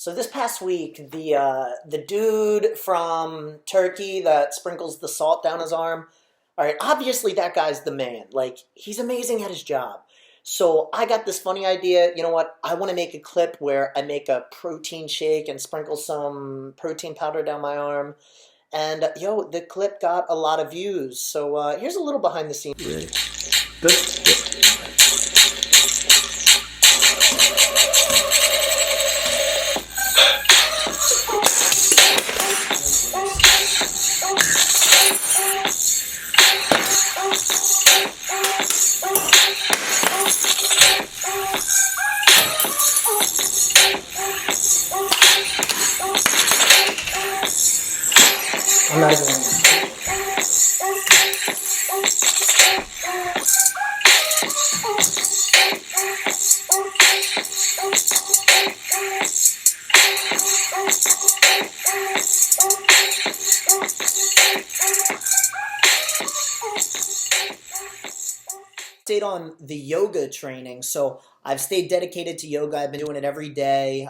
So this past week, the dude from Turkey that sprinkles the salt down his arm, all right, obviously that guy's the man. Like, he's amazing at his job. So I got this funny idea. You know what? I want to make a clip where I make a protein shake and sprinkle some protein powder down my arm. And yo, the clip got a lot of views. So here's a little behind the scenes. Ready? Good. I'm not even. Stayed on the yoga training, so I've stayed dedicated to yoga. I've been doing it every day.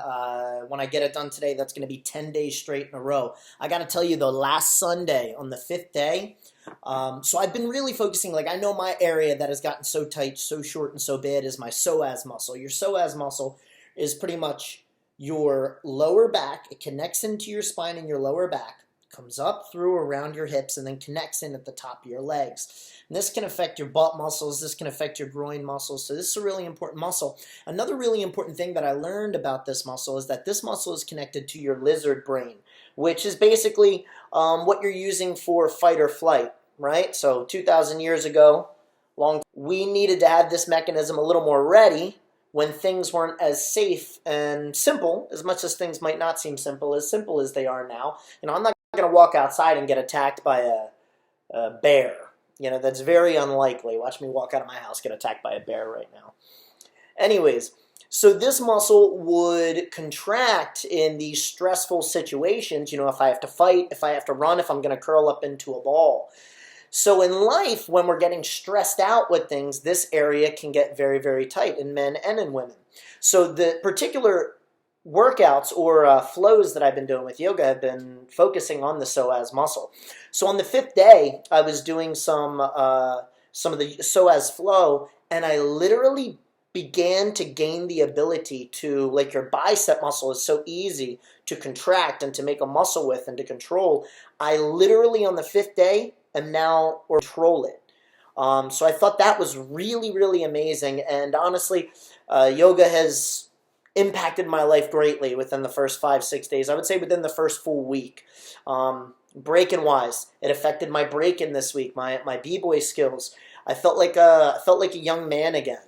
When I get it done today, that's going to be 10 days straight in a row. I got to tell you, though, last Sunday on the 5th day, so I've been really focusing. Like, I know my area that has gotten so tight, so short, and so bad is my psoas muscle. Your psoas muscle is pretty much your lower back. It connects into your spine and your lower back, comes up through around your hips, and then connects in at the top of your legs. And this can affect your butt muscles. This can affect your groin muscles. So this is a really important muscle. Another really important thing that I learned about this muscle is that this muscle is connected to your lizard brain, which is basically what you're using for fight or flight, right? So 2,000 years ago, we needed to have this mechanism a little more ready when things weren't as safe and simple, as much as things might not seem simple as they are now. You know, I'm not going to walk outside and get attacked by a bear. You know, that's very unlikely. Watch me walk out of my house, get attacked by a bear right now. Anyways, so this muscle would contract in these stressful situations, you know, if I have to fight, if I have to run, if I'm going to curl up into a ball. So in life, when we're getting stressed out with things, this area can get very, very tight in men and in women. So the particular workouts or flows that I've been doing with yoga have been focusing on the psoas muscle. So on the 5th day, I was doing some of the psoas flow, and I literally began to gain the ability to, like, your bicep muscle is so easy to contract and to make a muscle with and to control. I literally on the 5th day am now control it. So I thought that was really, really amazing, and honestly, yoga has impacted my life greatly within the first 5-6 days. I would say within the first full week. Breaking wise, it affected my breaking this week, my b-boy skills. I felt like a young man again.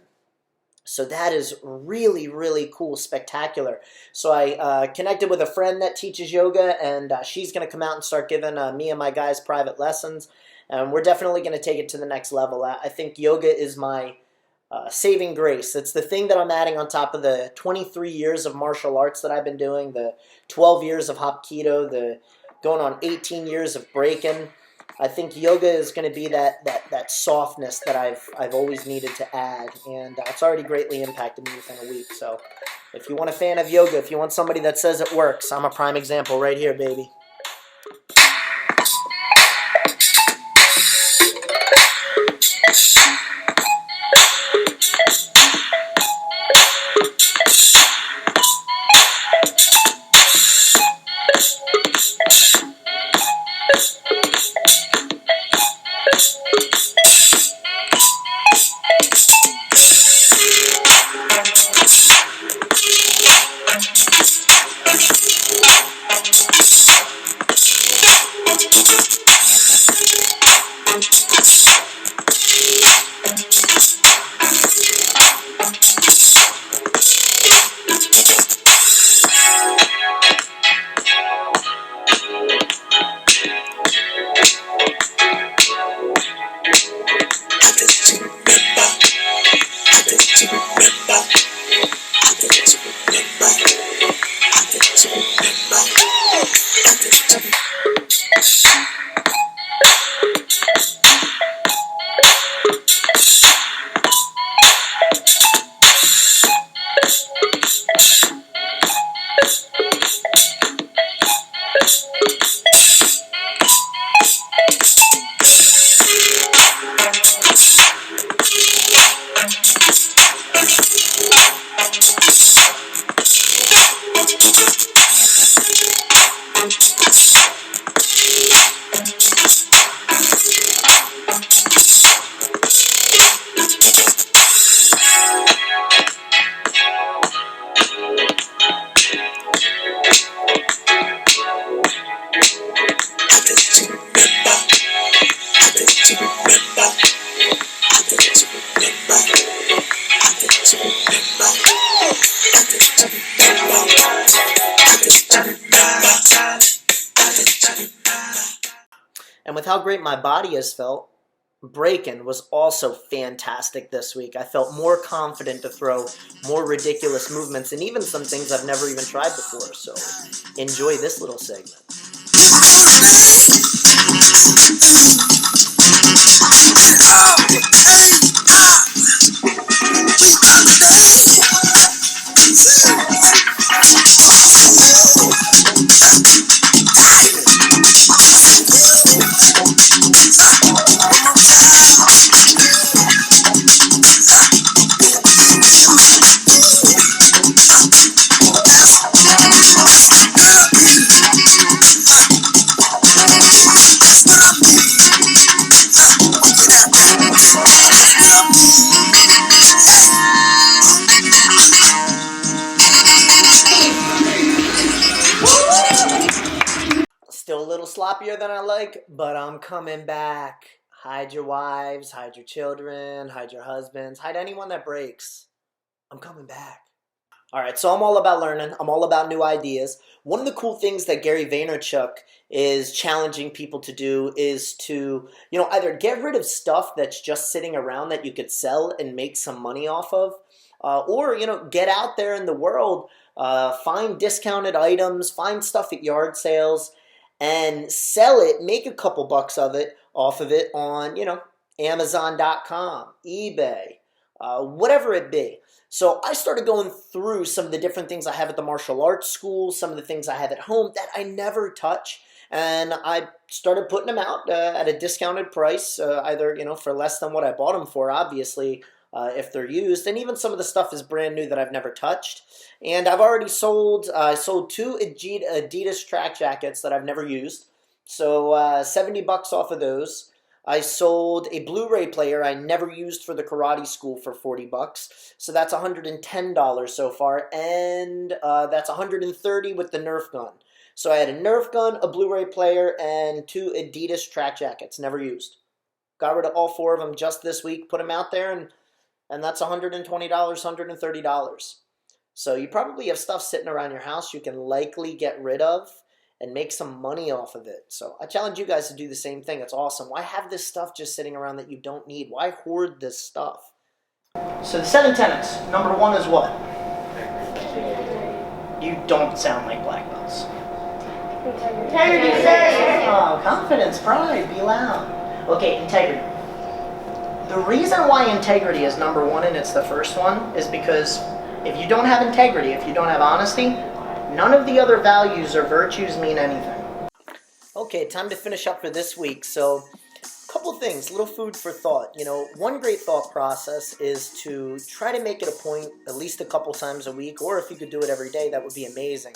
So that is really, really cool, spectacular. So I connected with a friend that teaches yoga, and she's going to come out and start giving me and my guys private lessons. And we're definitely going to take it to the next level. I think yoga is my saving grace. It's the thing that I'm adding on top of the 23 years of martial arts that I've been doing, the 12 years of Hapkido, the going on 18 years of breaking. I think yoga is going to be that softness that I've always needed to add, and it's already greatly impacted me within a week. So if you want a fan of yoga, if you want somebody that says it works, I'm a prime example right here, baby. with how great my body has felt, breaking was also fantastic this week. I felt more confident to throw more ridiculous movements and even some things I've never even tried before. So enjoy this little segment. Still a little sloppier than I like, but I'm coming back. Hide your wives, hide your children, hide your husbands, hide anyone that breaks. I'm coming back. All right, so I'm all about learning. I'm all about new ideas. One of the cool things that Gary Vaynerchuk is challenging people to do is to, either get rid of stuff that's just sitting around that you could sell and make some money off of, or, get out there in the world, find discounted items, find stuff at yard sales, and sell it, make a couple bucks off of it on, Amazon.com, eBay, whatever it be. So I started going through some of the different things I have at the martial arts school, some of the things I have at home that I never touch, and I started putting them out at a discounted price, either, for less than what I bought them for, obviously, if they're used, and even some of the stuff is brand new that I've never touched. And I've already sold, I sold 2 Adidas track jackets that I've never used, so $70 off of those. I sold a Blu-ray player I never used for the karate school for $40, so that's $110 so far, and that's $130 with the Nerf gun. So I had a Nerf gun, a Blu-ray player, and 2 Adidas track jackets, never used. Got rid of all 4 of them just this week, put them out there, and that's $120, $130. So you probably have stuff sitting around your house you can likely get rid of and make some money off of it. So I challenge you guys to do the same thing. It's awesome. Why have this stuff just sitting around that you don't need? Why hoard this stuff? So the 7 tenets. Number 1 is what? You don't sound like black belts. Integrity. Oh, confidence, pride, be loud. Okay, integrity. The reason why integrity is number 1 and it's the first one is because if you don't have integrity, if you don't have honesty, none of the other values or virtues mean anything. Okay, time to finish up for this week. So, a couple things, little food for thought. One great thought process is to try to make it a point at least a couple times a week, or if you could do it every day, that would be amazing,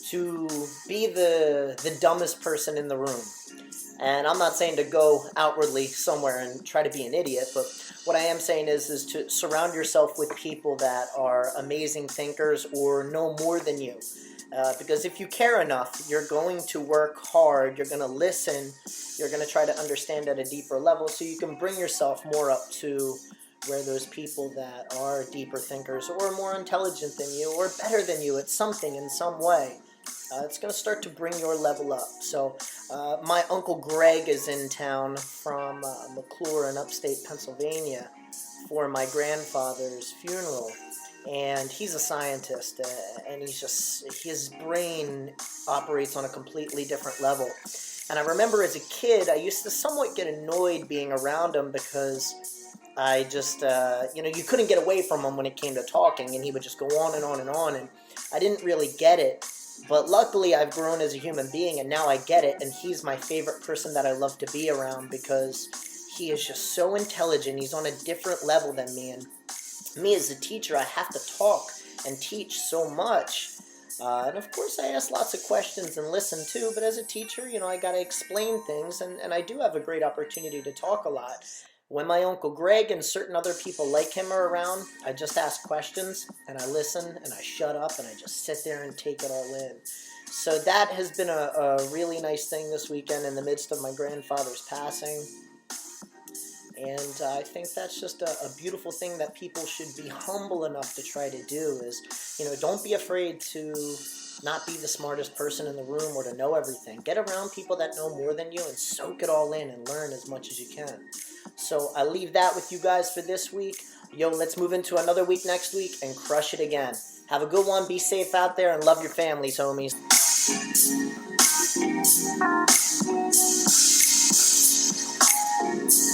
to be the dumbest person in the room. And I'm not saying to go outwardly somewhere and try to be an idiot, but what I am saying is to surround yourself with people that are amazing thinkers or know more than you. Because if you care enough, you're going to work hard, you're going to listen, you're going to try to understand at a deeper level so you can bring yourself more up to where those people that are deeper thinkers or more intelligent than you or better than you at something in some way. It's going to start to bring your level up. So my Uncle Greg is in town from McClure in upstate Pennsylvania for my grandfather's funeral. And he's a scientist, and his brain operates on a completely different level. And I remember as a kid, I used to somewhat get annoyed being around him because I just, you couldn't get away from him when it came to talking, and he would just go on and on and on, and I didn't really get it. But luckily, I've grown as a human being, and now I get it, and he's my favorite person that I love to be around because he is just so intelligent. He's on a different level than me, and me as a teacher, I have to talk and teach so much. And of course, I ask lots of questions and listen too, but as a teacher, I got to explain things, and I do have a great opportunity to talk a lot. When my Uncle Greg and certain other people like him are around, I just ask questions, and I listen, and I shut up, and I just sit there and take it all in. So that has been a really nice thing this weekend in the midst of my grandfather's passing. And I think that's just a beautiful thing that people should be humble enough to try to do is, don't be afraid to not be the smartest person in the room or to know everything. Get around people that know more than you and soak it all in and learn as much as you can. So I leave that with you guys for this week. Yo, let's move into another week next week and crush it again. Have a good one. Be safe out there and love your families, homies.